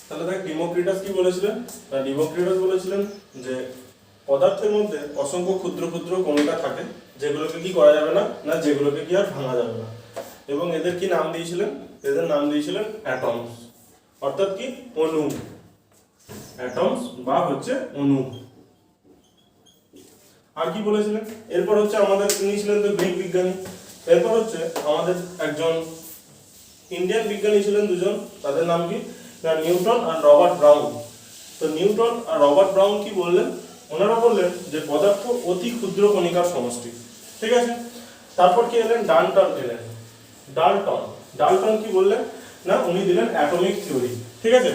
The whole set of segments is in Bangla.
তাহলে দেখ ডিমোক্রিটাস কি বলেছিলেন, ডিমোক্রিটাস বলেছিলেন যে পদার্থের মধ্যে অসংখ্য ক্ষুদ্র ক্ষুদ্র কণিকা থাকে যেগুলোকে কি করা যাবে না, না যেগুলোকে কি আর ভাঙা যাবে না, এবং এদের কি নাম দিয়েছিলেন, এদের নাম দিয়েছিলেন অ্যাটমস, অর্থাৎ কি অণু, অ্যাটমস বা হচ্ছে অণু। আর কি বলেছিলেন, এরপর হচ্ছে আমাদের তিনি ছিলেন তো গ্রিক বিজ্ঞানী, এরপর হচ্ছে আমাদের একজন ইন্ডিয়ান বিজ্ঞানী ছিলেন দুজন, তাদের নাম কি না নিউটন আর রবার্ট ব্রাউন। তো নিউটন আর রবার্ট ব্রাউন কি বললেন, ওনারা বললেন যে পদার্থ অতি ক্ষুদ্র কণিকার সমষ্টি, ঠিক আছে। তারপর কি এলেন ডাল্টন এলেন, ডাল্টন, ডাল্টন কি বললেন না উনি দিলেন অ্যাটমিক থিওরি, ঠিক আছে।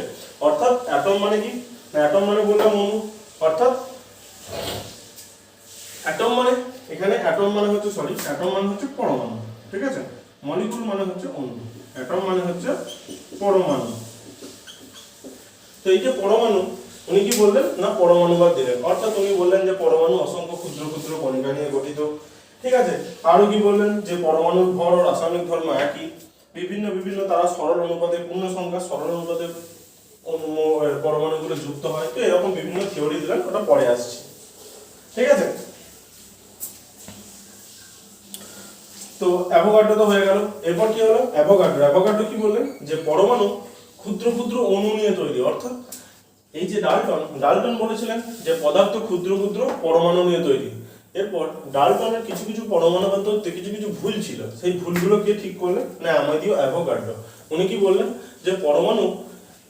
অর্থাৎ অ্যাটম মানে কি না, অ্যাটম মানে বললাম অণু, অর্থাৎ অ্যাটম মানে এখানে অ্যাটম মানে হচ্ছে সরি অ্যাটম মানে হচ্ছে পরমাণু, ঠিক আছে। মলিকুল মানে হচ্ছে অণু, অ্যাটম মানে হচ্ছে পরমাণু। তো এই যে পরমাণু উনি কি বললেন না পরমাণুবাদ দিলেন, অর্থাৎ উনি বললেন যে পরমাণু অসংখ্য ক্ষুদ্র ক্ষুদ্র কণিকা নিয়ে গঠিত, ঠিক আছে। আরো কি বললেন যে পরমাণুর ভর ও রাসায়নিক ধর্ম একই, বিভিন্ন বিভিন্ন তারা সরল অনুপাতে পূর্ণ সংখ্যা সরল অনুপাতে পরমাণুগুলো যুক্ত হয়। তো এরকম বিভিন্ন থিওরি দিলেন, ওটা পরে আসছে, ঠিক আছে। তো অ্যাভোগাড্রো তো হয়ে গেল, এরপর কি হলো অ্যাভোগাড্রো, অ্যাভোগাড্রো কি বললেন যে পরমাণু ক্ষুদ্র ক্ষুদ্র অণু নিয়ে তৈরি, অর্থাৎ এই যে ডাল্টন, ডাল্টন বলেছিলেন যে পদার্থ ক্ষুদ্র ক্ষুদ্র পরমাণু নিয়ে তৈরি। এরপর ডাল্টনের কিছু কিছু পরমাণুগত কিছু কিছু ভুল ছিল, সেই ভুলগুলো কে ঠিক করলেন না আমাদের অ্যাভোগাড্রো। উনি কি বললেন যে পরমাণু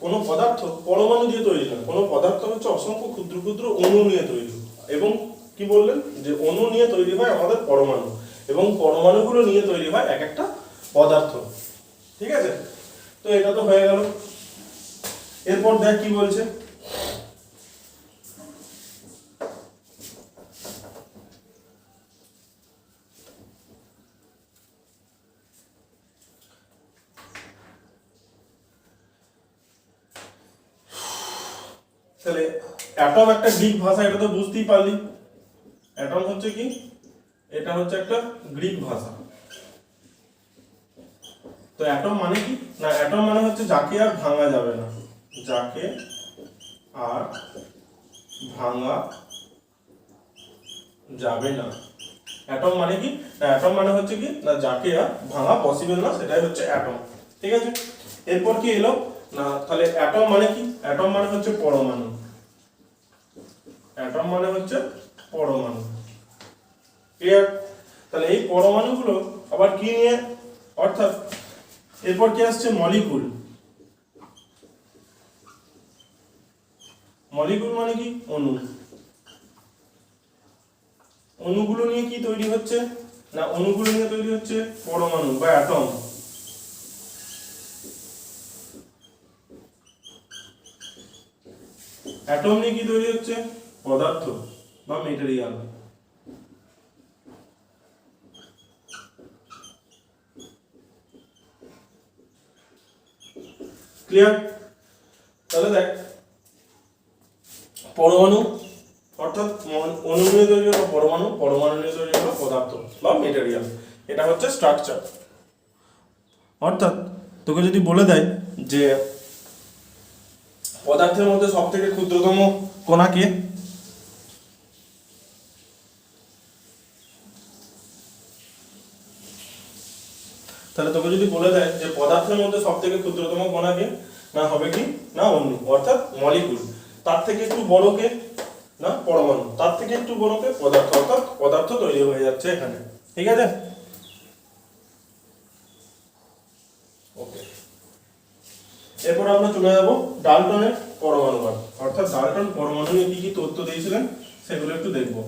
কোনো পদার্থ পরমাণু দিয়ে তৈরি না, কোনো পদার্থ হচ্ছে অসংখ্য ক্ষুদ্র ক্ষুদ্র অণু নিয়ে তৈরি, এবং কি বললেন যে অণু নিয়ে তৈরি হয় আমাদের পরমাণু, এবং পরমাণুগুলো নিয়ে তৈরি হয় এক একটা পদার্থ, ঠিক আছে। তো এটা তো হয়ে গেল। এরপর দেখ কি বলছে, তাহলে অ্যাটম একটা গ্রিক ভাষা, এটা তো বুঝতেই পারলি। অ্যাটম হচ্ছে কি, এটা হচ্ছে একটা গ্রিক ভাষা। তো অ্যাটম মানে কি না, অ্যাটম মানে হচ্ছে যাকে আর ভাঙা যাবে না, যাকে আর ভাঙা যাবে না। অ্যাটম মানে কি না, অ্যাটম মানে হচ্ছে কি না যাকে আর ভাঙা পসিবল না, সেটাই হচ্ছে অ্যাটম, ঠিক আছে। এরপর কি এলো না, তাহলে অ্যাটম মানে কি, অ্যাটম মানে হচ্ছে পরমাণু, অ্যাটম মানে হচ্ছে পরমাণু, ক্লিয়ার। তাহলে এই পরমাণুগুলো আবার কি নিয়ে, অর্থাৎ এরপর কি আসছে মলিকুল, মলিকুল মানে কি অণু, অণুগুলো নিয়ে কি তৈরি হচ্ছে না, অণুগুলো নিয়ে তৈরি হচ্ছে পরমাণু বা অ্যাটম, অ্যাটম নিয়ে কি তৈরি হচ্ছে পদার্থ বা মেটেরিয়াল, ক্লিয়ার। তাহলে দেখ পরমাণু অর্থাৎ অণু নিয়ে তৈরি হলো পরমাণু, পরমাণু নিয়ে তৈরি হলো পদার্থ বা মেটেরিয়াল, এটা হচ্ছে স্ট্রাকচার। অর্থাৎ তোকে যদি বলে দেয় যে পদার্থের মধ্যে সব থেকে ক্ষুদ্রতম কণা কে, তাহলে তোকে যদি বলে দেয় যে পদার্থের মধ্যে সব থেকে ক্ষুদ্রতম কণা কে, না হবে কি না অণু, অর্থাৎ মলিকুল। তার থেকে একটু বড় কে না পরমাণু, তার থেকে একটু বড় কে পদার্থ, অর্থাৎ পদার্থ তৈরি হয়ে যাচ্ছে এখানে, ঠিক আছে। ওকে, এরপর আমরা চলে যাব ডাল্টনের পরমাণুবাদ, অর্থাৎ ডাল্টন পরমাণু নিয়ে কি কি তথ্য দিয়েছিলেন সেগুলো একটু দেখব।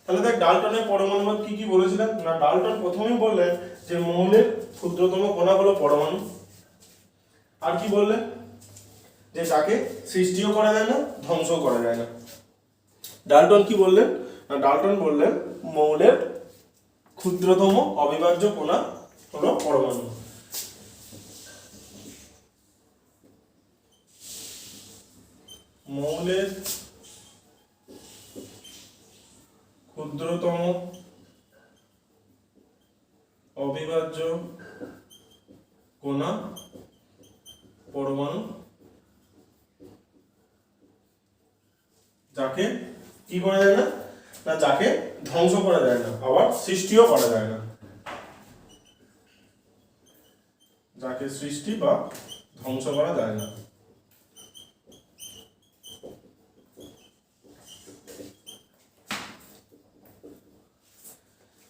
তাহলে দেখ ডাল্টনের পরমাণুবাদ কি কি বলেছিলেন না, ডাল্টন প্রথমেই বললেন যে মৌলের ক্ষুদ্রতম কণা হলো পরমাণু, আর কি বললেন যে তাকে সৃষ্টিও করা যায় না ধ্বংসও করা যায় না। ডাল্টন কি বললেন না, ডাল্টন বললেন মৌলের ক্ষুদ্রতম অবিভাজ্য কণা হলো পরমাণু। মৌলের ক্ষুদ্রতম অবিভাজ্য কণা পরমাণু, যাকে কি করা যায় না, না যাকে ধ্বংস করা যায় না আবার সৃষ্টিও করা যায় না, যাকে সৃষ্টি বা ধ্বংস করা যায় না।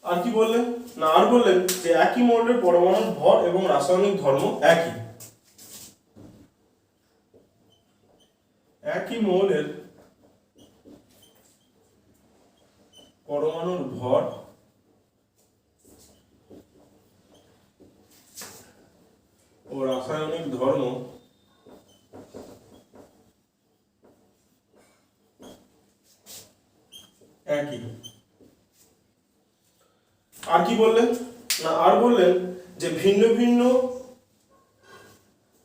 আর কি বললেন না, আর বললেন যে একই মৌলের পরমাণুর ভর এবং রাসায়নিক ধর্ম একই। একই মৌলের পরমাণুর ভর ও রাসায়নিক ধর্ম একই। আর কি বললেন না, আর বললেন যে ভিন্ন ভিন্ন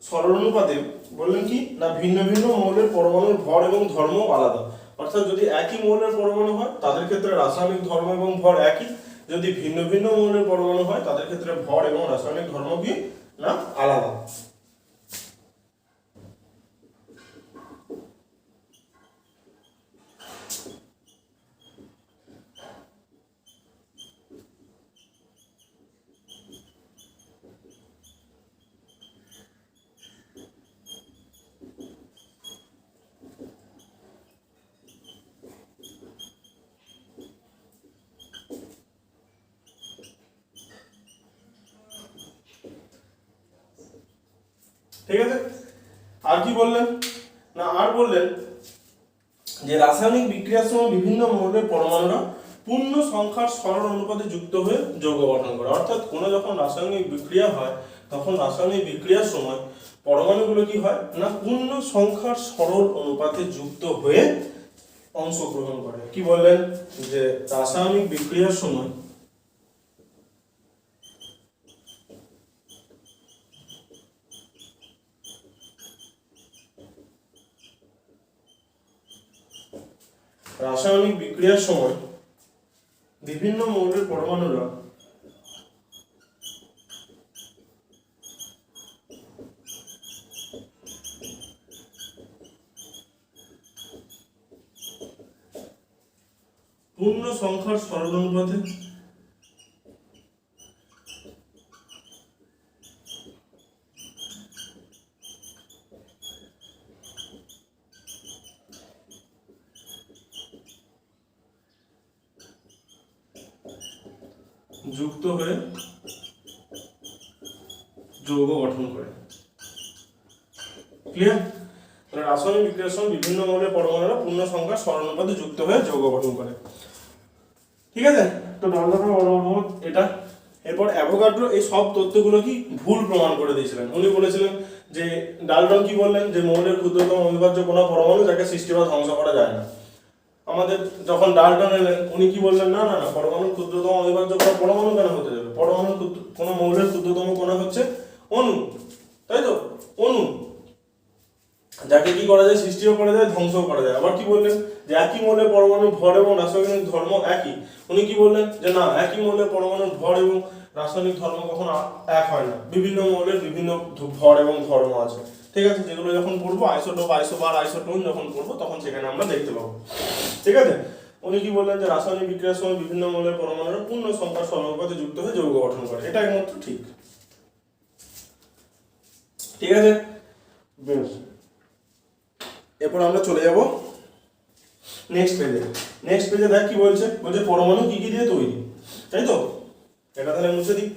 সরলানুপাতে বললেন কি না, ভিন্ন ভিন্ন মৌলের পরমাণুর ভর এবং ধর্ম আলাদা। অর্থাৎ যদি একই মৌলের পরমাণু হয় তাদের ক্ষেত্রে রাসায়নিক ধর্ম এবং ভর একই, যদি ভিন্ন ভিন্ন মৌলের পরমাণু হয় তাদের ক্ষেত্রে ভর এবং রাসায়নিক ধর্ম কি না আলাদা। ঠিক আছে। আর কি বললেন না, আর বললেন যে রাসায়নিক বিক্রিয়ার সময় বিভিন্ন মৌলের পরমাণুরা পূর্ণ সংখ্যার সরল অনুপাতে যুক্ত হয়ে যৌগ গঠন করে। অর্থাৎ কোনো যখন রাসায়নিক বিক্রিয়া হয় তখন রাসায়নিক বিক্রিয়ার সময় পরমাণুগুলো কি হয় না পূর্ণ সংখ্যার সরল অনুপাতে যুক্ত হয়ে অংশগ্রহণ করে। কি বললেন যে রাসায়নিক বিক্রিয়ার সময় রাসায়নিক বিক্রিয়ার সময় বিভিন্ন মৌলের পরমাণুরা পূর্ণ সংখ্যার সরল অনুপাতে যুক্ত হয়ে যৌগ গঠন করে। ক্লিয়ার? রাসায়নিক বিক্রিয়ার সময় বিভিন্ন মৌলের পরমাণুরা পূর্ণ সংখ্যার সরল অনুপাতে যুক্ত হয়ে যৌগ গঠন করে। ঠিক আছে, তো ডাল্টনের পরমাণু এটা। এরপর অ্যাভোগাড্রো এই সব তথ্যগুলো কি ভুল প্রমাণ করে দিয়েছিলেন। উনি বলেছিলেন যে ডাল্টন কি বললেন যে মৌলের ক্ষুদ্রতম অবিভাজ্য কোনো পরমাণু যাকে সৃষ্টি বা ধ্বংস করা যায় না। আমাদের যখন ডাল্টন এলেন উনি কি বললেন না না না পরমাণুর ক্ষুদ্রতম অবিভাজ্য কোনো পরমাণু কেন হতে যাবে, পরমাণুর কোনো মৌলের ক্ষুদ্রতম কণা হচ্ছে অণু, তাই তো অণু, যাকে কি করা যায় সৃষ্টিও করা যায় ধ্বংসও করা যায়। আবার কি বললেন যে একই মৌলের পরমাণুর ভর এবং রাসায়নিক ধর্ম একই। উনি কি বললেন যে না একই মৌলের পরমাণুর ভর এবং রাসায়নিক ধর্ম কখনো এক হয় না, বিভিন্ন মৌলের বিভিন্ন ভর এবং ধর্ম আছে। ঠিক আছে, যেগুলো যখন পড়বো আইসোটোপ আইসোবার আইসোটোন যখন পড়বো তখন সেখানে আমরা দেখতে পাবো। ঠিক আছে, উনি কি বললেন যে রাসায়নিক বিক্রিয়ার সময় বিভিন্ন মৌলের পরমাণুরা পূর্ণ সংখ্যার সমানুপাতে যুক্ত হয়ে যৌগ গঠন করে, এটা একমাত্র ঠিক। ঠিক আছে, বেশ। এরপর আমরা চলে যাব নেক্সট পেজে। নেক্সট পেজে দেখ কি বলছে, বলছে পরমাণু কি কি দিয়ে তৈরি, তাই তো। এটা তাহলে মুছে দিই।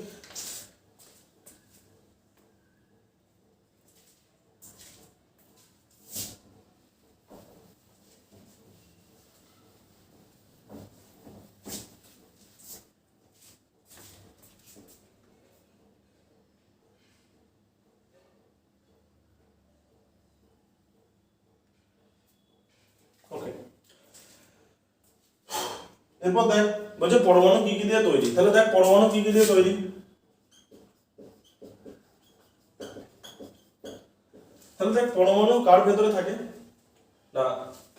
এরপর দেখ বলছে পরমাণু কি কি দিয়ে তৈরি, তাহলে দেখ পরমাণু কি কি দিয়ে তৈরি। তাহলে দেখ পরমাণু কার ভেতরে থাকে না,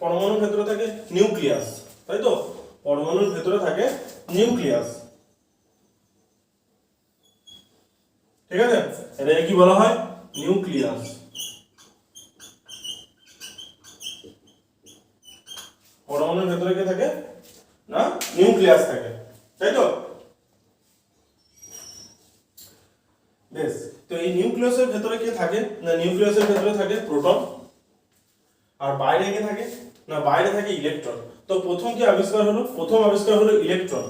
পরমাণুর ভেতরে থাকে নিউক্লিয়াস, তাই তো, পরমাণুর ভেতরে থাকে নিউক্লিয়াস, ঠিক আছে, এটাকে কি বলা হয়, নিউক্লিয়াস। পরমাণুর ভেতরে কি থাকে না, নিউক্লিয়াস থাকে, তাই তো। বেশ, তো এই নিউক্লিয়াসের ভেতরে কি থাকে না, নিউক্লিয়াসের ভেতরে থাকে প্রোটন, আর বাইরে কে থাকে না, বাইরে থাকে ইলেকট্রন। তো প্রথম কি আবিষ্কার হলো, প্রথম আবিষ্কার হলো ইলেকট্রন।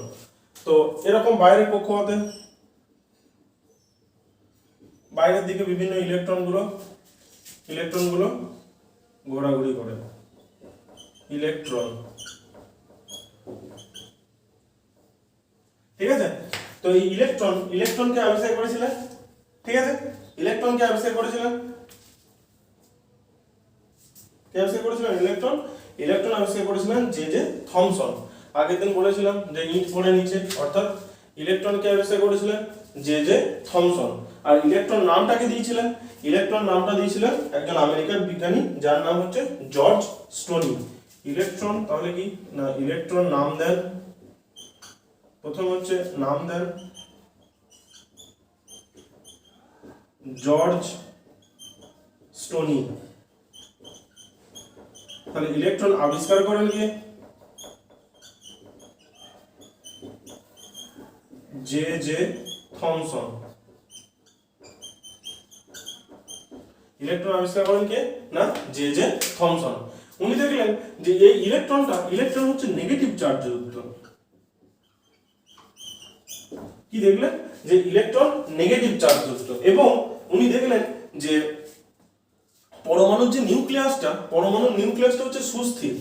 তো এরকম বাইরের কক্ষপথে বাইরের দিকে বিভিন্ন ইলেকট্রন গুলো ঘোরাঘুরি করে, ইলেকট্রন, ঠিক আছে। তো এই ইলেকট্রনকে আবিষ্কার করেছিলেন, ঠিক আছে, ইলেকট্রনকে আবিষ্কার করেছিলেন, কে আবিষ্কার করেছিলেন, ইলেকট্রন আবিষ্কার করেছিলেন জে জে থমসন। আগের দিন বলেছিলাম যে ইট পড়ে নিচে, অর্থাৎ ইলেকট্রনকে আবিষ্কার করেছিলেন জে জে থমসন। আর ইলেকট্রন নামটাকে দিয়েছিলেন, ইলেকট্রন নামটা দিয়েছিলেন একজন আমেরিকান বিজ্ঞানী যার নাম হচ্ছে জর্জ স্টোনি। ইলেকট্রন তাহলে কি না, ইলেকট্রন নাম দেন, প্রথম হচ্ছে নাম দেন জর্জ স্টোনি। তাহলে ইলেকট্রন আবিষ্কার করেন কে, জে জে থমসন। ইলেকট্রন আবিষ্কার করেন কে না, জে জে থমসন। উনি দেখলেন যে এই ইলেকট্রন হচ্ছে নেগেটিভ চার্জযুক্ত। কি দেখলেন যে ইলেকট্রন নেগেটিভ চার্জযুক্ত, এবং উনি দেখলেন যে পরমাণুর যে নিউক্লিয়াসটা হচ্ছে সুস্থির।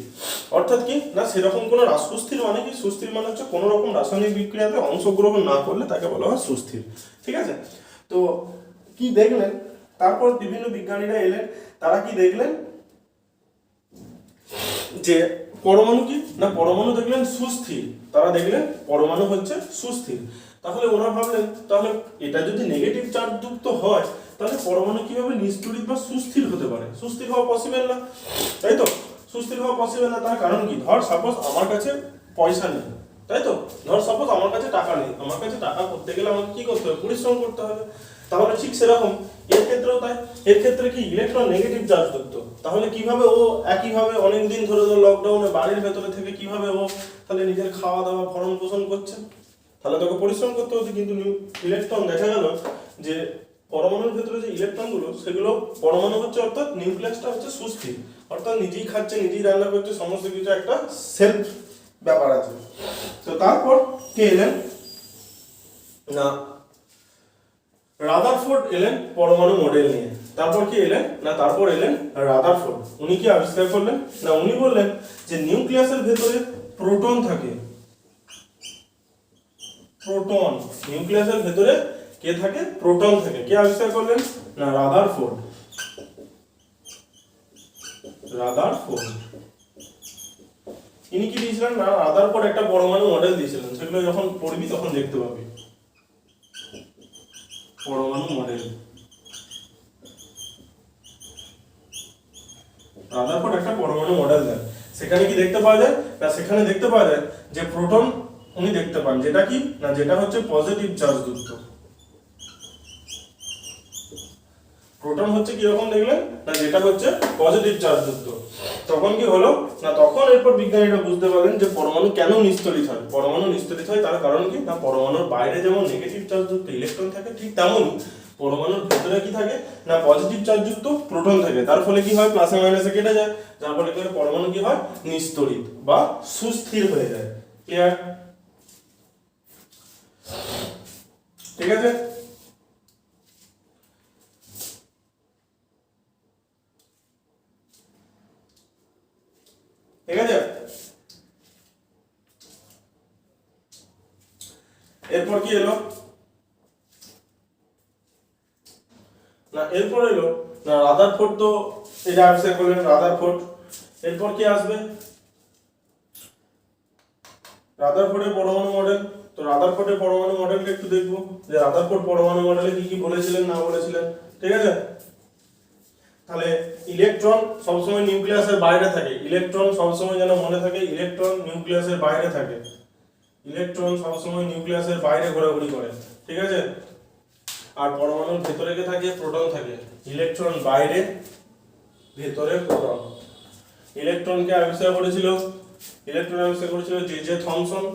অর্থাৎ কি না, সেরকম কোনো সুস্থির মানে কি, সুস্থির মানে হচ্ছে কোনো রকম রাসায়নিক বিক্রিয়াতে অংশগ্রহণ না করলে তাকে বলা হয় সুস্থির, ঠিক আছে। তো কি দেখলেন, তারপর বিভিন্ন বিজ্ঞানীরা এলেন, তারা কি দেখলেন যে পরমাণু কি না, পরমাণু দেখলেন সুস্থির, তারা দেখলেন পরমাণু হচ্ছে সুস্থির। তাহলে ওরা ভাবলেন তাহলে এটা যদি নেগেটিভ চার্জ যুক্ত হয় তাহলে পরমাণু কিভাবে নিস্তড়িত বা সুস্থির হতে পারে, সুস্থির হওয়া পসিবল না, তাই তো, সুস্থির হওয়া পসিবল না। তার কারণ কি, ধর সাপোজ আমার কাছে পয়সা নেই, তাই তো, ধর সাপোজ আমার কাছে টাকা নেই, আমার কাছে টাকা করতে গেলে আমাকে কি করতে হবে, পরিশ্রম করতে হবে। তাহলে ঠিক সেরকম এর ক্ষেত্রেও তাই, এর ক্ষেত্রে কি ইলেকট্রন নেগেটিভ চার্জ যুক্ত, তাহলে কিভাবে ও একইভাবে অনেকদিন ধরে লকডাউনে বাড়ির ভেতরে থেকে কিভাবে ও তাহলে নিজের খাওয়া দাওয়া ভরণ পোষণ করছে, তাহলে তোকে পরিশ্রম করতে হতো। কিন্তু ইলেকট্রন দেখা গেল যে পরমাণুর ভেতরে যে ইলেকট্রনগুলো সেগুলো পরমাণু হচ্ছে, অর্থাৎ নিউক্লিয়াসটা হচ্ছে সুস্থির, অর্থাৎ নিজেই খাচ্ছে, নিজেই রান্না করছে, সমস্ত কিছু একটা সেলফ ব্যাপার আছে। তো তারপর কে এলেন না, রাদারফোর্ড এলেন পরমাণু মডেল নিয়ে। তারপর কি এলেন না, তারপর এলেন রাদারফোর্ড। উনি কি আবিষ্কার করলেন না, উনি বললেন যে নিউক্লিয়াসের ভেতরে প্রোটন থাকে, প্রোটন, নিউক্লিয়াসের ভেতরে কে থাকে, প্রোটন থাকে। কে আবিষ্কার করলেন না, রাদারফোর্ড। ইনি কি দিয়েছিলেন না, রাদারফোর্ড একটা পরমাণু মডেল দিয়েছিলেন, সেগুলো যখন পড়বি তখন দেখতে পাবি। পরমাণু মডেল, রাদারফোর্ড একটা পরমাণু মডেল দেন, সেখানে কি দেখতে পাওয়া যায় না, সেখানে দেখতে পাওয়া যায় যে প্রোটন উনি দেখতে পান, যেটা কি না, যেটা হচ্ছে পজিটিভ চার্জ যুক্ত। প্রোটন হচ্ছে কি রকম দেখলেন না, যেটা হচ্ছে পজিটিভ চার্জ যুক্ত। তখন কি হলো না, তখন এরপর বিজ্ঞানীরা বুঝতে পারলেন যে পরমাণু কেন নিস্তড়িত হয়। পরমাণু নিস্তড়িত হয় তার কারণ কি না, পরমাণুর বাইরে যেমন নেগেটিভ চার্জ যুক্ত ইলেকট্রন থাকে, ঠিক তেমনই পরমাণুর ভেতরে কি থাকে না, পজিটিভ চার্জ যুক্ত প্রোটন থাকে। তার ফলে কি হয়, প্লাসে মাইনাসে কেটে যায়, যার ফলে কি হয়, পরমাণু কি হয়, নিস্তড়িত বা সুস্থির হয়ে যায়। ক্লিয়ার, ঠিক আছে। ঠিক আছে, এরপর কি এলো না, এরপর এলো না রাদারফোর্ড। তো এটা আবিষ্কার করলেন রাদারফোর্ড। এরপর কি আসবে, রাদারফোর্ডের পরমাণু মডেল। তো রাদারফোর্ডের পরমাণু মডেলটা একটু দেখবো যে রাদারফোর্ড পরমাণু মডেলে কি কি বলেছিলেন না বলেছিলেন, ঠিক আছে। তাহলে ইলেকট্রন সবসময় নিউক্লিয়াসের বাইরে থাকে, ইলেকট্রন সবসময় যেন মনে থাকে ইলেকট্রন নিউক্লিয়াসের বাইরে থাকে, ইলেকট্রন সবসময় নিউক্লিয়াসের বাইরে ঘোরাঘুরি করে, ঠিক আছে। আর পরমাণুর ভেতরে কে থাকে, প্রোটন থাকে, ইলেকট্রন বাইরে ভেতরে প্রোটন। ইলেকট্রনকে আবিষ্কার করেছিল, ইলেকট্রন আবিষ্কার করেছিল জে থমসন,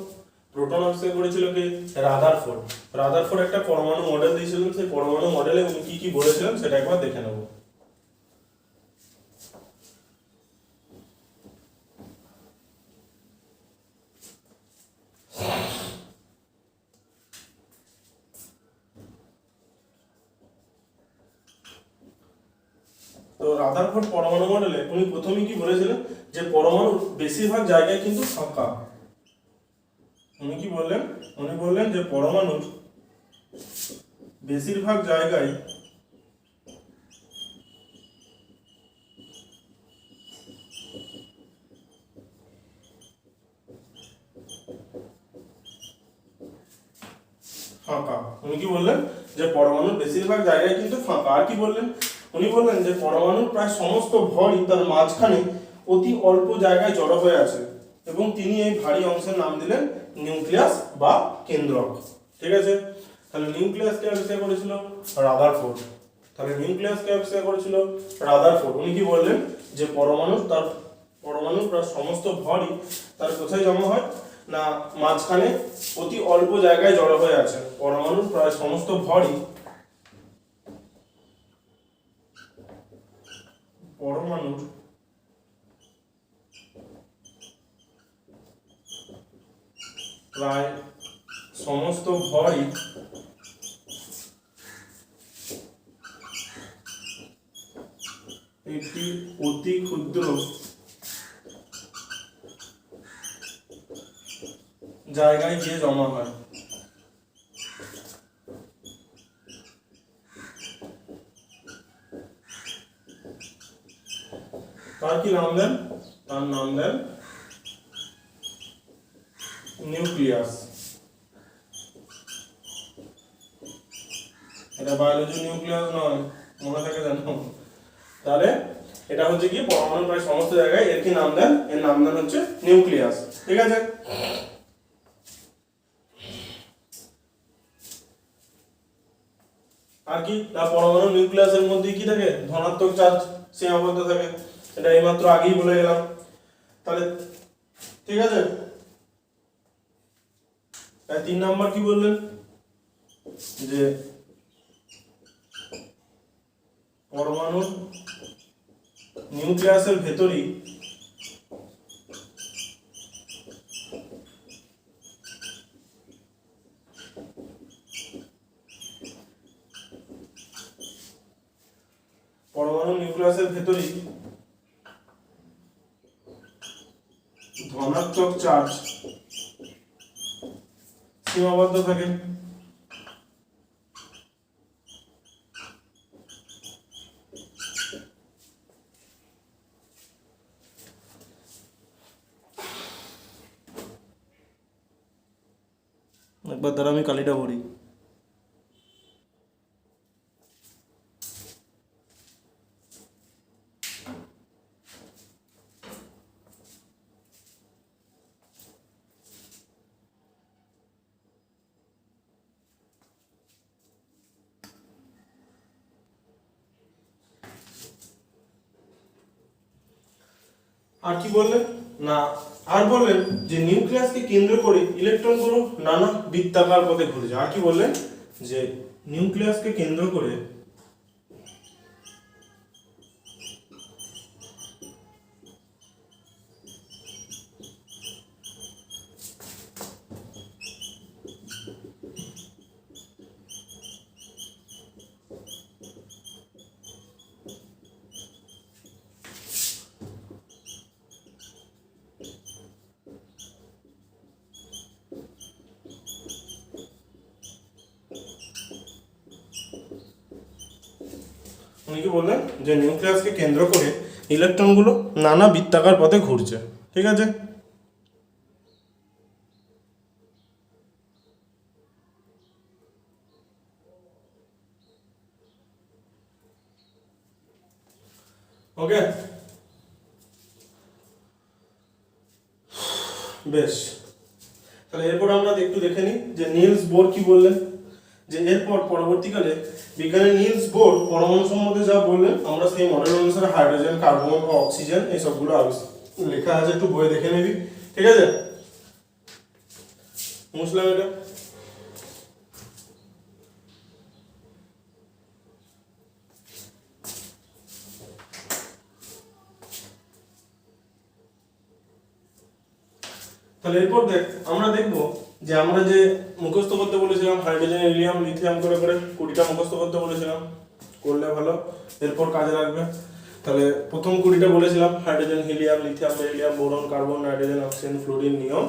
প্রোটন আবিষ্কার করেছিল কি রাদারফোর্ড। রাদারফোর্ড একটা পরমাণু মডেল দিয়েছিলেন, সেই পরমাণু মডেলে উনি কি কি বলেছিলেন সেটা একবার দেখে নেব। তো রাদারফোর্ড পরমাণু মডেলে উনি প্রথমেই কি বলেছিলেন যে পরমাণুর বেশিরভাগ জায়গায় কিন্তু ফাঁকা। উনি কি বললেন, উনি বললেন যে পরমাণুর বেশিরভাগ জায়গায় ফাঁকা। উনি কি বললেন যে পরমাণুর বেশিরভাগ জায়গায় কিন্তু ফাঁকা। আর কি বললেন, উনি বললেন যে পরমাণুর প্রায় সমস্ত ভরই তার মাঝখানে অতি অল্প জায়গায় জড়ো হয়ে আছে, এবং তিনি এই ভারী অংশের নাম দিলেন নিউক্লিয়াস বা কেন্দ্রক, ঠিক আছে। তাহলে নিউক্লিয়াসকে আবিষ্কার করেছিল রাদারফোর্ড। তাহলে নিউক্লিয়াসকে আবিষ্কার করেছিল রাদারফোর্ড। উনি কি বললেন যে পরমাণুর প্রায় সমস্ত ভরই তার কোথায় জমা হয় না মাঝখানে অতি অল্প জায়গায় জড়ো হয়ে আছে। পরমাণুর প্রায় সমস্ত ভরই পরমাণুর প্রায় সমস্ত ভরই একটি অতি ক্ষুদ্র জায়গায় গিয়ে জমা হয়। তার কি নাম দেন, তার নাম দেন নিউক্লিয়াস। এটা বায়োলজি নিউক্লিয়াস নয়, মনে থাকে জানো। তাহলে এটা হচ্ছে কি পরমাণু প্রায় সমস্ত জায়গায়, এর কি নাম দেন, এর নাম দেন হচ্ছে নিউক্লিয়াস, ঠিক আছে। আর কি না পরমাণু নিউক্লিয়াসের মধ্যে কি থাকে, ধনাত্মক চার্জ সীমাবদ্ধ থাকে, এটা এইমাত্র আগেই বলে গেলাম। তাহলে ঠিক আছে, 3 নাম্বার কি বললেন যে পরমাণুর নিউক্লিয়াসের ভেতরই ধনাত্মক চার্জ সীমাবদ্ধ থাকে। একবার দ্বারা আমি কালিটা ভরি। আর কি বললেন না, আর বললেন যে নিউক্লিয়াসকে কেন্দ্র করে ইলেকট্রনগুলো নানা বৃত্তাকার পথে ঘুরে যায়। আর কি বললেন যে নিউক্লিয়াসকে কেন্দ্র করে উনি কি বললেন যে নিউক্লিয়াসকে কেন্দ্র করে ইলেকট্রনগুলো নানা বৃত্তাকার পথে ঘুরছে, ঠিক আছে। ওকে, বেশ। তাহলে এরপর আমরা একটু দেখে নিই যে নিলস বোর কি বললেন, যে এরপর পরবর্তীকালে বিজ্ঞানী নিলস বোর পরমাণু সম্বন্ধে যা বললেন আমরা সেই মডেল অনুসারে হাইড্রোজেন, কার্বন ও অক্সিজেন এই সবগুলো লেখা আছে, একটু বই দেখে নিবি, ঠিক আছে? মুসলাম এটা। তাহলে এরপর দেখ আমরা দেখবো যে আমরা যে মুখস্থ করতে বলেছিলাম হাইড্রোজেন, হিলিয়াম, লিথিয়াম করে করে 20টা মুখস্থ করতে বলেছিলাম, করলে ভালো, এরপর কাজে লাগবে। তাহলে প্রথম 20টা বলেছিলাম hydrogen, helium, lithium, beryllium, boron, carbon, nitrogen, oxygen, fluorine, neon,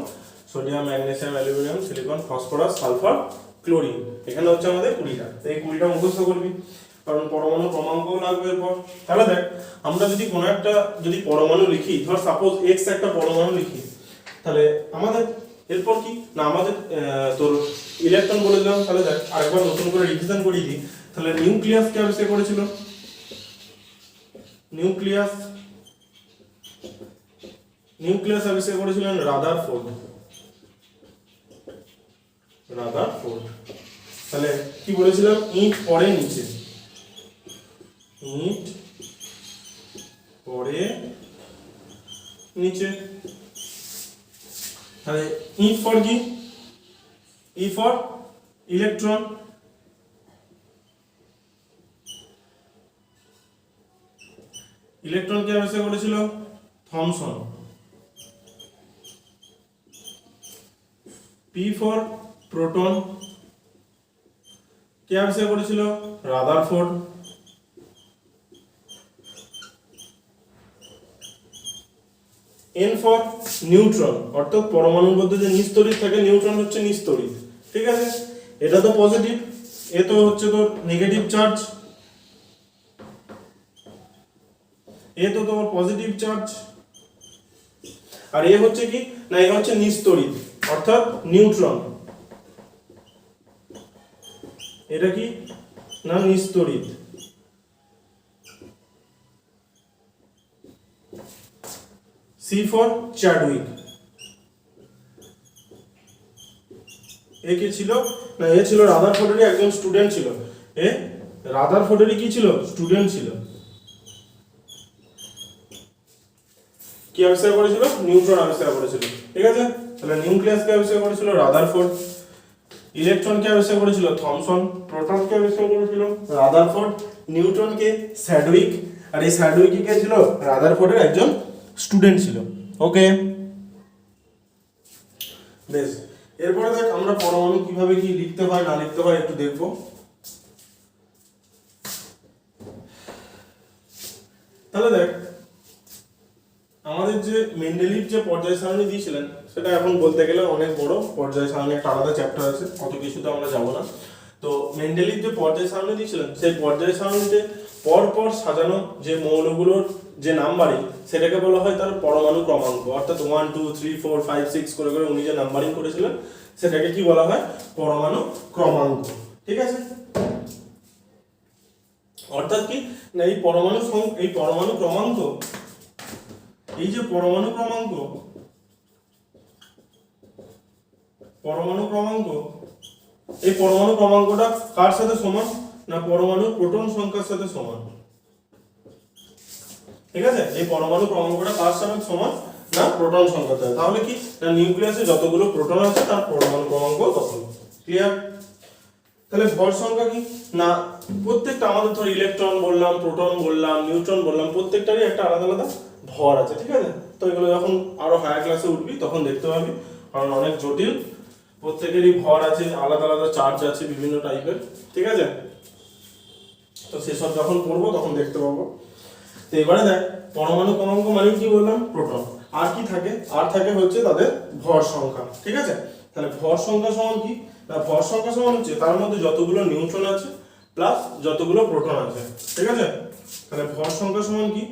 sodium, magnesium, aluminium, silicon, phosphorus, sulphur, chlorine. এখানে হচ্ছে আমাদের 20টা। এই 20টা মুখস্থ করবি, কারণ পরমাণু ক্রমাঙ্কও লাগবে এরপর। তাহলে দেখ আমরা যদি কোনো একটা যদি পরমাণু লিখি, ধর সাপোজ এক্স একটা পরমাণু লিখি, তাহলে আমাদের এরপর কি না আমাদের তোর ইলেকট্রন বলে দিলাম। তাহলে দেখ আরেকবার নতুন করে রিভিশন করিয়ে দিই। তাহলে নিউক্লিয়াস কে আবিষ্কার করেছিল? নিউক্লিয়াস আবিষ্কার করেছিলেন রাদারফোর্ড। তাহলে কি বলেছিলাম? ইট পড়ে নিচে, ইট পড়ে নিচে। তাহলে ই ফর কি? E for electron. ইলেকট্রন কে আবিষ্কার করেছিল? থমসন। পি ফর প্রোটন কে আবিষ্কার করেছিল? রাদারফোর্ড। এন ফর নিউট্রন, অর্থাৎ পরমাণুর মধ্যে যে নিস্তড়িত থাকে, নিউট্রন হচ্ছে নিস্তড়িত, ঠিক আছে? এটা তো পজিটিভ, এ তো হচ্ছে তোর নেগেটিভ চার্জ, এ তো তোমার পজিটিভ চার্জ, আর এ হচ্ছে কি না এ হচ্ছে নিস্তড়িত অর্থাৎ নিউট্রন। এটা কি না নিস্তড়িত। C for Chadwick. এ কে ছিল না এ ছিল রাদারফোর্ডেরই একজন স্টুডেন্ট ছিল। এ রাদারফোর্ডেরই কি ছিল? স্টুডেন্ট ছিল। কি আবিষ্কার করেছিল? নিউট্রন আবিষ্কার করেছিল, ঠিক আছে? তাহলে নিউক্লিয়াস কে আবিষ্কার করেছিল? রাদারফোর্ড। ইলেকট্রন কে আবিষ্কার করেছিল? থমসন। প্রোটন কে আবিষ্কার করেছিল? রাদারফোর্ড। নিউটন কে? স্যাডউইক। আর এই স্যাডউইক কে ছিল? রাদারফোর্ডের একজন স্টুডেন্ট ছিল। ওকে, বেশ। এরপরে দেখ আমরা পরমাণু কিভাবে কি লিখতে হয় না লিখতে হয় একটু দেখব। তাহলে দেখ আমাদের যে মেন্ডেলিভ যে পর্যায় সারণী দিয়েছিলেন সেটা এখন বলতে গেলে অনেক বড় পর্যায় সারণী, একটা আলাদা চ্যাপ্টার আছে, অত কিছুতে আমরা যাব না। তো মেন্ডেলিভ যে পর্যায় সারণী দিয়েছিলেন সেই পর্যায় সারণীতে পরপর সাজানো যে মৌলগুলোর যে নাম্বারিং সেটাকে বলা হয় তার পরমাণু ক্রমাঙ্ক, অর্থাৎ 1 2 3 4 5 6 করে করে উনি যে নাম্বারিং করেছিলেন সেটাকে কি বলা হয়? পরমাণু ক্রমাঙ্ক, ঠিক আছে? অর্থাৎ কি না এই পরমাণু ক্রমাঙ্ক, এই যে পরমাণু ক্রমাঙ্ক এই পরমাণু ক্রমাঙ্কটা কার সাথে সমান না পরমাণু প্রোটন সংখ্যার সাথে সমান, ঠিক আছে? এই পরমাণু ক্রমাঙ্কটা কার সাথে সমান না প্রোটন সংখ্যার সাথে। তাহলে কি না নিউক্লিয়াসে যতগুলো প্রোটন আছে তার পরমাণু ক্রমাঙ্ক তত। ক্লিয়ার? তাহলে ভর সংখ্যা কি না প্রত্যেকটা আমাদের ধর ইলেকট্রন বললাম, প্রোটন বললাম, নিউট্রন বললাম, প্রত্যেকটারই একটা আলাদা আলাদা ভর আছে, ঠিক আছে? তো এগুলো যখন আরো হায়ার ক্লাসে উঠবি তখন দেখতে পাবি, কারণ অনেক জটিল, প্রত্যেকেরই ভর আছে, আলাদা আলাদা চার্জ আছে বিভিন্ন টাইপের, ঠিক আছে? তো সেসব যখন পড়বো তখন দেখতে পাবো। তো এবারে দেখ পরমাণু ক্রমাঙ্ক মানে কি বললাম? প্রোটন। আর কি থাকে? আর থাকে হচ্ছে তাদের ভর সংখ্যা, ঠিক আছে? তাহলে ভর সংখ্যা সমান কি না ভর সংখ্যা সমান হচ্ছে তার মধ্যে যতগুলো নিউট্রন আছে প্লাস যতগুলো প্রোটন আছে, ঠিক আছে? তাহলে ভর সংখ্যা সমান কি?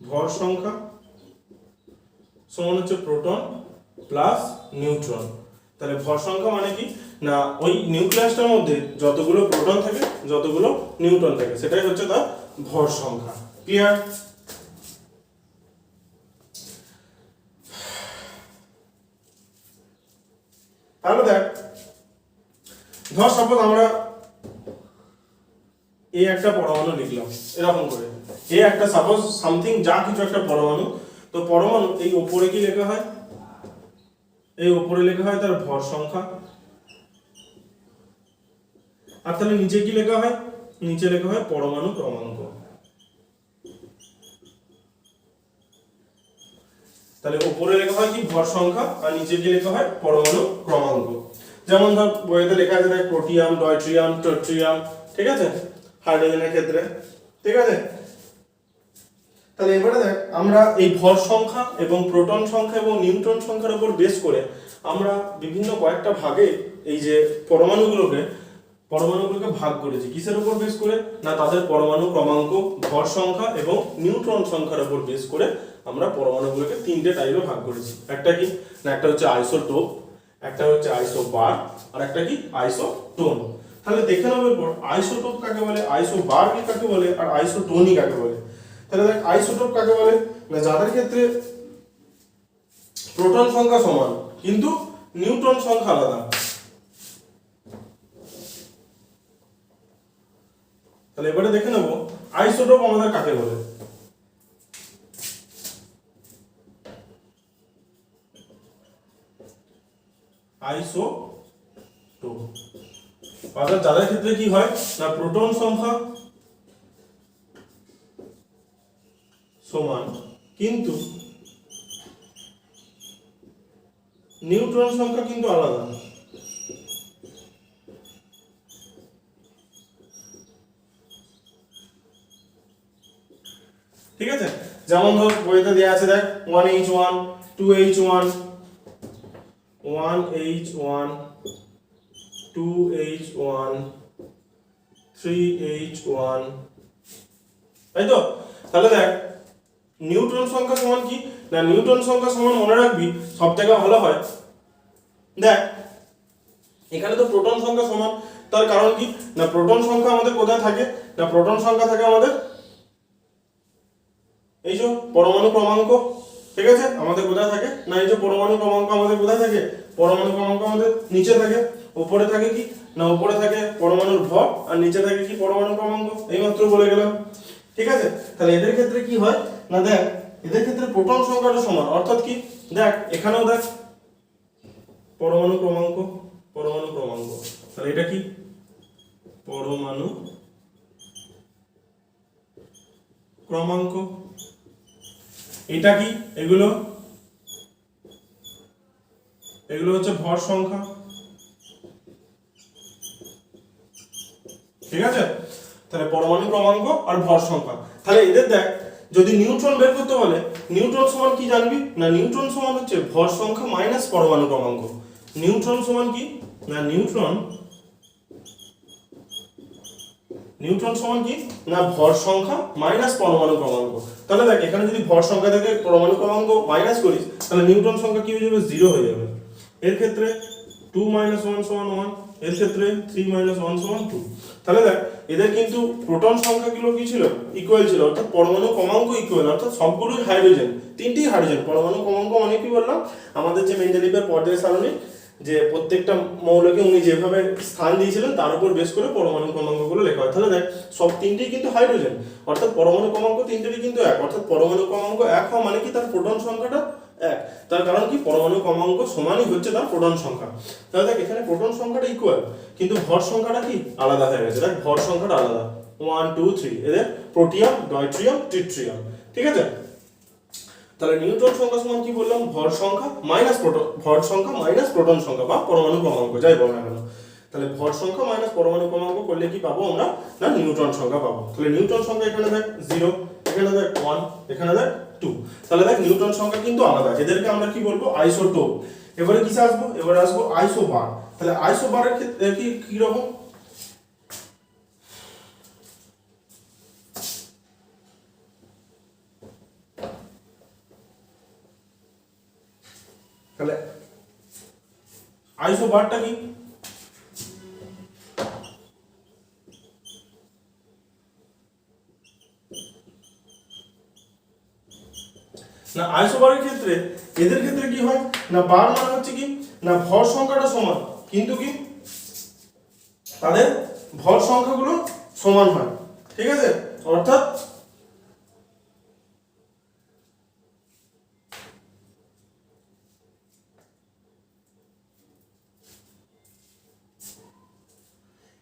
ভর সংখ্যা সমান হচ্ছে প্রোটন প্লাস নিউট্রন। তাহলে ভর সংখ্যা মানে কি না ওই নিউক্লিয়াসটার মধ্যে যতগুলো প্রোটন থাকে যতগুলো নিউট্রন থাকে সেটাই হচ্ছে তার ভর সংখ্যা। ক্লিয়ার? তাহলে দেখ, ধর সাপোজ আমরা এই একটা পরমাণু লিখলাম এরকম করে, এই একটা সাপোজ সামথিং যা কিছু একটা পরমাণু, তো পরমাণু এই উপরে কি লেখা হয়, এই উপরে লেখা হয় তার ভর সংখ্যা, আর তাহলে নিচে কি লেখা হয়, নিচে লেখা হয় পরমাণু ক্রমাঙ্ক। তাহলে উপরে লেখা হয় কি ভর সংখ্যা, আর নিচে কি লেখা হয় পরমাণু ক্রমাঙ্ক। যেমন ধর বইতে লেখা আছে দেখ প্রোটিয়াম, ডয়ট্রিয়াম, টোট্রিয়াম, ঠিক আছে, হাইড্রোজেনের ক্ষেত্রে, ঠিক আছে। তাহলে এবারে দেখ আমরা এই ভর সংখ্যা এবং প্রোটন সংখ্যা এবং নিউট্রন সংখ্যার উপর বেস করে আমরা বিভিন্ন কয়েকটা ভাগে এই যে পরমাণুগুলোকে ভাগ করেছি। কিসের উপর বেস করে? না তাদের পরমাণু ক্রমাঙ্ক, ভর সংখ্যা এবং নিউট্রন সংখ্যার উপর বেস করে আমরা পরমাণুগুলোকে তিনটে টাইপে ভাগ করেছি। একটা কি না, একটা হচ্ছে আইসোটোপ, একটা হচ্ছে আইসোবার, আর একটা কি আইসোটোন। তাহলে দেখে নেব এরপর আইসোটোপ কাকে বলে, আইসোবার কাকে বলে, আর আইসোটোনি কাকে বলে। তাহলে দেখ আইসোটোপ কাকে বলে না, যাদের ক্ষেত্রে প্রোটন সংখ্যা সমান কিন্তু নিউট্রন সংখ্যা আলাদা। তাহলে এবারে দেখে নেব আইসোটোপ আমাদের কাকে বলে। আইসোটোপ অর্থাৎ যাদের ক্ষেত্রে কি হয় না প্রোটন সংখ্যা সমান কিন্তু নিউট্রন সংখ্যা কিন্তু আলাদা। ঠিক আছে, যেমন ধর বইতে দেয়া আছে দেখ 1H1 2H1 1H1 2H1 3H1, তাই তো। তাহলে দেখ নিউট্রন সংখ্যা সমান কি না, নিউট্রন সংখ্যা সমান মনে রাখবি সব থেকে ভালো হয়। দেখ এখানে তো প্রোটন সংখ্যা সমান, তার কারণ কি না প্রোটন সংখ্যা আমাদের কোথায় থাকে না, প্রোটন সংখ্যা থাকে আমাদের এই যে পরমাণু ক্রমাঙ্ক। ঠিক আছে, আমাদের কোথায় থাকে না এই যে পরমাণু ক্রমাঙ্ক আমাদের কোথায় থাকে, পরমাণু ক্রমাঙ্ক আমাদের নিচে থাকে। উপরে থাকে কি না, উপরে থাকে পরমাণুর ভর, আর নিচে থাকে কি পরমাণু ক্রমাঙ্ক, এইমাত্র বলে গেলাম। ঠিক আছে, তাহলে এদের ক্ষেত্রে কি হয় না, দেখ এদের ক্ষেত্রে প্রোটন সংখ্যাটা সমান, অর্থাৎ কি দেখ এখানেও দেখ পরমাণু ক্রমাঙ্ক, পরমাণু ক্রমাঙ্ক, তাহলে এটা কি পরমাণু ক্রমাঙ্ক, এটা কি এগুলো এগুলো হচ্ছে ভর সংখ্যা। ঠিক আছে, তাহলে পরমাণু ক্রমাঙ্ক আর ভর সংখ্যা। তাহলে এদের দেখ যদি নিউট্রন বের করতে বলে, নিউট্রন সমান কি জানবি না, নিউট্রন সমান হচ্ছে ভর সংখ্যা মাইনাস পরমাণু ক্রমাঙ্ক। নিউট্রন সমান কি না, নিউট্রন সমান কি না ভর সংখ্যা মাইনাস পরমাণু ক্রমাঙ্ক। তাহলে দেখ এখানে যদি ভর সংখ্যা থেকে পরমাণু ক্রমাঙ্ক মাইনাস করিস তাহলে নিউট্রন সংখ্যা কি হয়ে যাবে, 0 হয়ে যাবে। এর ক্ষেত্রে 2 - 1 = 1, এর ক্ষেত্রে 3 - 1 = 2। তাহলে দেখ এদের কিন্তু প্রোটন সংখ্যাগুলো কি ছিল, ইকুয়াল ছিল, অর্থাৎ পরমাণু ক্রমাঙ্ক ইকুয়াল, অর্থাৎ সবগুলোই হাইড্রোজেন, তিনটেই হাইড্রোজেন। পরমাণু ক্রমাঙ্ক মানে কি বললাম, আমাদের যে মেন্ডেলিভের পর্যায় সারণী, যে প্রত্যেকটা মৌলকে উনি যেভাবে স্থান দিয়েছিলেন তার উপর বেস করে পরমাণু ক্রমাঙ্কগুলো লেখা হয়। তাহলে দেখ সব তিনটেই কিন্তু হাইড্রোজেন, অর্থাৎ পরমাণু ক্রমাঙ্ক তিনটেরই কিন্তু এক, অর্থাৎ পরমাণু ক্রমাঙ্ক এক হওয়া মানে কি তার প্রোটন সংখ্যাটা এক। তার কারণ কি পরমাণু ক্রমাঙ্ক সমানই হচ্ছে তার প্রোটন সংখ্যা। তাহলে দেখ এখানে প্রোটন সংখ্যাটা ইকুয়াল কিন্তু ভর সংখ্যাটা কি আলাদা হয়ে গেছে। দেখ ভর সংখ্যাটা আলাদা, 1 2 3 এদের প্রোটিয়াম, ডয়ট্রিয়াম, ট্রিটিয়াম। ঠিক আছে, তাহলে নিউট্রন সংখ্যা সমান কি বললাম, ভর সংখ্যা মাইনাস প্রোটন, ভর সংখ্যা মাইনাস প্রোটন সংখ্যা বা পরমাণু ক্রমাঙ্ক যাই বল না কেন। তাহলে ভর সংখ্যা মাইনাস পরমাণু ক্রমাঙ্ক করলে কি পাবো আমরা না, নিউট্রন সংখ্যা পাবো। তাহলে নিউট্রন সংখ্যা এখানে দেখ 0, এখানে দেখ 1, এখানে দেখ 2। তাহলে দেখ নিউট্রন সংখ্যা কিন্তু আলাদা, এদেরকে আমরা কি বলবো, আইসোটোপ। এবারে কিসে আসবো, এবারে আসবো আইসোবার। তাহলে আইসোবারের ক্ষেত্রে কি রকম, তাহলে আইসোবারটা কি, না আইসোবারের ক্ষেত্রে এদের ক্ষেত্রে কি হয় না বার মানে হচ্ছে কি না ভর সংখ্যাটা সমান, কিন্তু কি তাদের ভর সংখ্যাগুলো সমান হয়, ঠিক আছে। অর্থাৎ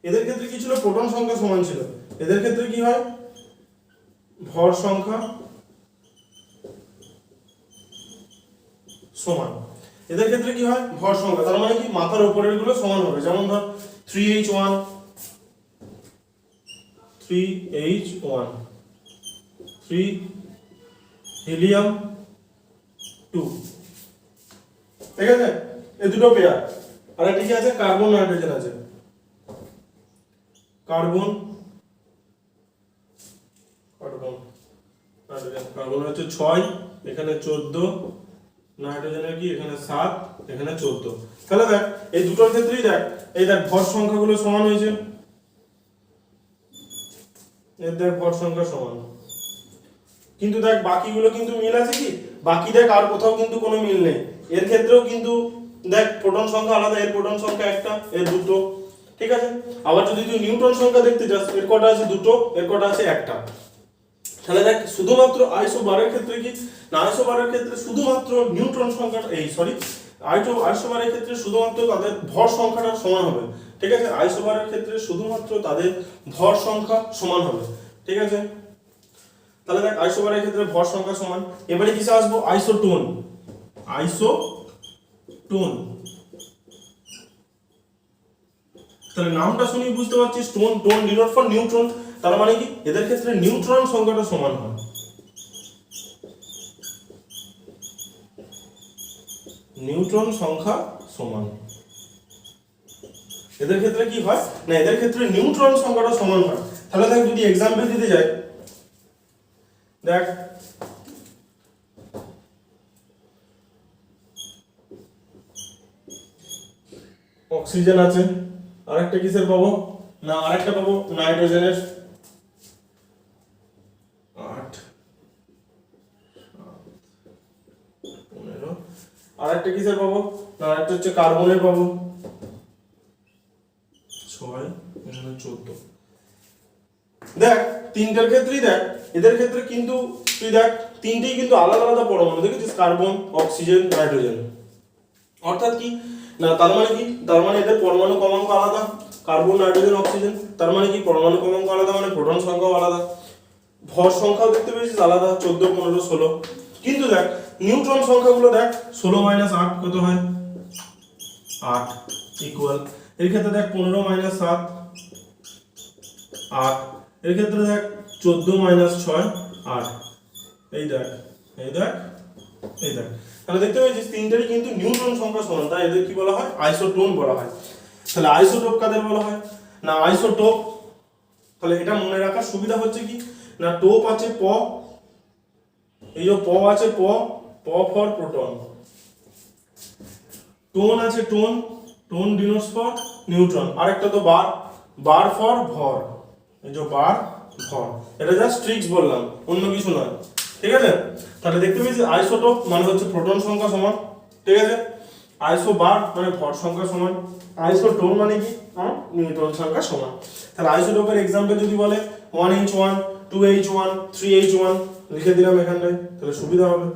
এদের ক্ষেত্রে কি ছিল প্রোটন সংখ্যা সমান ছিল, এদের ক্ষেত্রে কি হয় ভর সংখ্যা সমান, এদের ক্ষেত্রে কি হয় ভর সংখ্যা, তার মানে কি মাথার উপরের গুলো সমান হবে। যেমন ধর 3H1 3 হিলিয়াম 2, ঠিক আছে, এই দুটো পেয়ার। আর একটা কি আছে কার্বন নাইট্রোজেন আছে, কার্বন কার্বন হচ্ছে 6, এখানে 14, নাইট্রোজেনের কি এখানে 7, এখানে 14। তাহলে দেখ এই দুটোর ক্ষেত্রেই দেখ এই দেখ ভর সংখ্যাগুলো সমান হয়েছে, এর দেখ ভর সংখ্যা সমান, কিন্তু দেখ বাকিগুলো কিন্তু মিল আছে কি, বাকি দেখ আর কোথাও কিন্তু কোনো মিল নেই। এর ক্ষেত্রেও কিন্তু দেখ প্রোটন সংখ্যা আলাদা, এর প্রোটন সংখ্যা একটা, এর দুটো, ঠিক আছে। আবার যদি তুই নিউট্রন সংখ্যা দেখতে চাস, এর কটা আছে দুটো, এর কটা আছে একটা। তাহলে দেখ শুধুমাত্র আইসোবারের ক্ষেত্রে কি না আইসোবারের ক্ষেত্রে শুধুমাত্র নিউট্রন সংখ্যা আইসোবারের ক্ষেত্রে শুধুমাত্র তাদের ভর সংখ্যাটা সমান হবে, ঠিক আছে। আইসোবারের ক্ষেত্রে শুধুমাত্র তাদের ভর সংখ্যা সমান হবে, ঠিক আছে। তাহলে দেখ আইসোবারের ক্ষেত্রে ভর সংখ্যা সমান। এবারে কিসে আসবো আইসোটোন, তাহলে নামটা শুনি বুঝতে পারছিস, টোন ডিনোট ফর নিউট্রন, তার মানে কি এদের ক্ষেত্রে নিউট্রন সংখ্যাটা সমান হয়, নিউট্রন সংখ্যা সমান। এদের ক্ষেত্রে কি হয় না এদের ক্ষেত্রে নিউট্রন সংখ্যাটা সমান হয়। তাহলে দেখ যদি एग्जांपल দিতে যাই, দেখ অক্সিজেন আছে, আরেকটা কিসের পাবো না আরেকটা পাবো নাইট্রোজেনের 8 15, আরেকটা কিসের পাবো না আরেকটা হচ্ছে কার্বনের পাবো 6 এখানে 14। দেখ তিনটার ক্ষেত্রেই দেখ এদের ক্ষেত্রে কিন্তু তুই দেখ তিনটেই কিন্তু আলাদা আলাদা পরমাণু, দেখেছিস কার্বন অক্সিজেন নাইট্রোজেন। অর্থাৎ কি না তার মানে কি তার মানে এদের পরমাণু ক্রমাঙ্ক আলাদা, কার্বন নাইট্রোজেন অক্সিজেন, তার মানে কি পরমাণু ক্রমাঙ্ক আলাদা মানে প্রোটন সংখ্যাও আলাদা, ভর সংখ্যাও দেখতে পেয়েছিস আলাদা 14 15 16। কিন্তু দেখ নিউট্রন সংখ্যাগুলো দেখ 16 - 8 কত হয় 8 ইকুয়াল, এর ক্ষেত্রে দেখ 15 - 7 8, এর ক্ষেত্রে দেখ 14 - 6 8, এই দেখ এই দেখ এই দেখ। তাহলে দেখতে পেয়েছিস তিনটারই কিন্তু নিউট্রন সংখ্যা সমান, তাই এদের কি বলা হয় আইসোটোন বলা হয়। তাহলে আইসোটোপ কাদের বলা হয় না আইসোটোপ, তাহলে এটা মনে রাখার সুবিধা হচ্ছে কি না টোপ আছে প, এই যে প আছে প ফর প্রোটন, টোন আছে টোন ডিনোটস ফর নিউট্রন, আরেকটা তো বার ফর ভর, এই যে বার ভর, এটা জাস্ট ট্রিক্স বললাম অন্য কিছু নয়, ঠিক আছে। তাহলে দেখতে পেয়েছি আইসোটোপ মানে হচ্ছে প্রোটন সংখ্যা সমান, ঠিক আছে, আইসোবার মানে ভর সংখ্যা সমান, আইসোটোন মানে কি নিউট্রন সংখ্যা সমান। তাহলে আইসোটোপের एग्जांपल যদি বলে 1H1 2H1 3H1 লিখে দিলাম এখানটায়, তাহলে সুবিধা হবে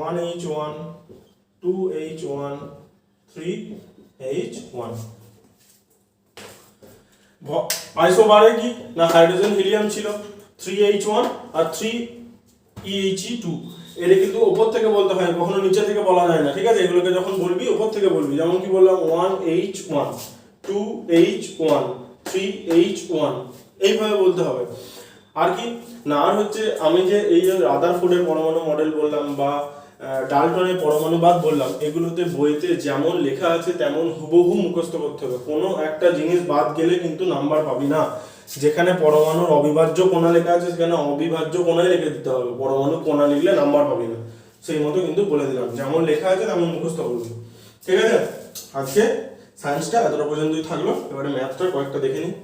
1H1 2H1 3H1। আইসোবারে কি না হাইড্রোজেন হিলিয়াম ছিল 3H1 আর 3He2, এটা কিন্তু উপর থেকে বলতে হয় কখনো নিচে থেকে বলা যায় না, ঠিক আছে। এগুলোকে যখন বলবি উপর থেকে বলবি, যেমন কি বললাম 1H1 2H1 3H1 এইভাবে বলতে হবে। আর কি না আর হচ্ছে আমি যে এই যে রাদারফোর্ডের পরমাণু মডেল বললাম বা ডাল্টনের পরমাণুবাদ বললাম, এগুলোতে বইতে যেমন লেখা আছে তেমন হুবহু মুখস্থ করতে হবে, কোনো একটা জিনিস বাদ গেলে কিন্তু নাম্বার পাবি না। যেখানে পরমাণুর অবিভাজ্য কোণা লেখা আছে সেখানে অবিভাজ্য কোণায় লিখে দিতে হবে, পরমাণু কোণা লিখলে নাম্বার পাবি না। সেই মতো কিন্তু বলে দিলাম, যেমন লেখা আছে তেমন মুখস্থ করবি, ঠিক আছে। আজকে সায়েন্সটা এতটা পর্যন্তই থাকলো, এবারে ম্যাথটা কয়েকটা দেখে নিই।